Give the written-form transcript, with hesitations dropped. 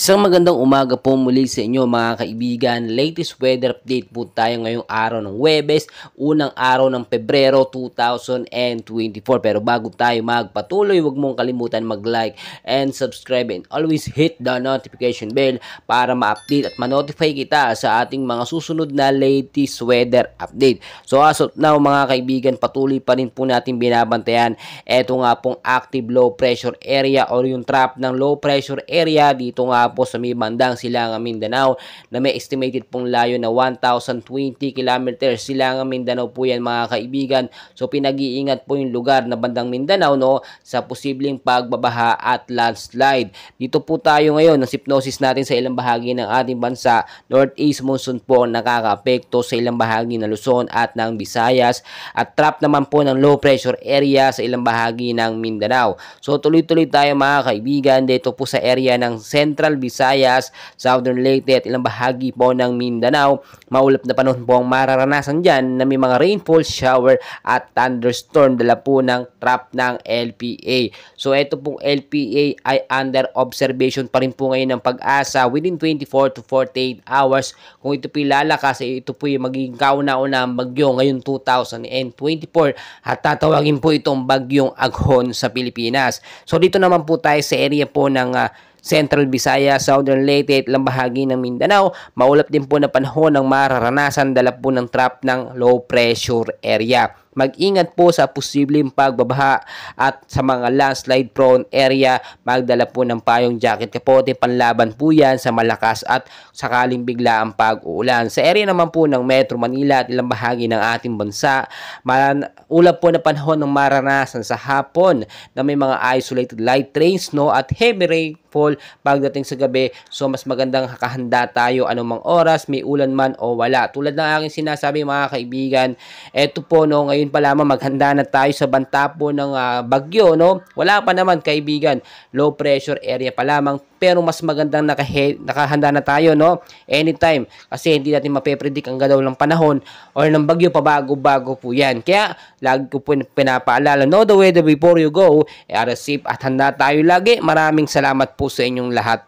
Isang magandang umaga po muli sa inyo mga kaibigan. Latest weather update po tayo ngayong araw ng Huwebes, unang araw ng Pebrero 2024. Pero bago tayo magpatuloy, huwag mong kalimutan mag-like and subscribe and always hit the notification bell para ma-update at ma-notify kita sa ating mga susunod na latest weather update. So as of now mga kaibigan, patuloy pa rin po natin binabantayan eto nga pong active low pressure area or yung trap ng low pressure area dito nga po sa may bandang Silangang Mindanao na may estimated pong layo na 1,020 kilometers. Silangang Mindanao po yan mga kaibigan. So pinag-iingat po yung lugar na bandang Mindanao no sa posibleng pagbabaha at landslide. Dito po tayo ngayon ng hypnosis natin sa ilang bahagi ng ating bansa. Northeast monsoon po nakaka-apekto sa ilang bahagi ng Luzon at ng Visayas at trap naman po ng low pressure area sa ilang bahagi ng Mindanao. So tuloy-tuloy tayo mga kaibigan dito po sa area ng Central Visayas, Southern Leyte at ilang bahagi po ng Mindanao. Maulap na panahon po ang mararanasan dyan na may mga rainfall, shower at thunderstorm dala po ng trap ng LPA. So ito pong LPA ay under observation pa rin po ngayon ng Pag-asa within 24 to 48 hours. Kung ito po lalakas, ito po yung magiging kauna-una ang bagyo ngayon 2024 at tatawagin po itong bagyong Aghon sa Pilipinas. So dito naman po tayo sa area po ng Central Visayas, Southern Leyte at ilang bahagi ng Mindanao. Maulap din po na panahon ng mararanasan dala po ng trap ng low pressure area. Mag-ingat po sa posibleng pagbabaha at sa mga landslide prone area, magdala po ng payong jacket kapote, panlaban po yan sa malakas at sakaling bigla ang pag-uulan. Sa area naman po ng Metro Manila at ilang bahagi ng ating bansa, ulap po na panahon ng maranasan sa hapon na may mga isolated light rains no at heavy rainfall pagdating sa gabi. So mas magandang kakahanda tayo anumang oras, may ulan man o wala. Tulad ng aking sinasabi mga kaibigan, eto po no, ngayon pa lamang maghanda na tayo sa banta po ng bagyo no. Wala pa naman kaibigan, low pressure area pa lamang, pero mas magandang nakahanda na tayo no anytime kasi hindi natin mapepredict ang galaw ng panahon or ng bagyo, pabago-bago po yan. Kaya lagi ko po pinapaalala, know the weather before you go, safe at handa tayo lagi. Maraming salamat po sa inyong lahat.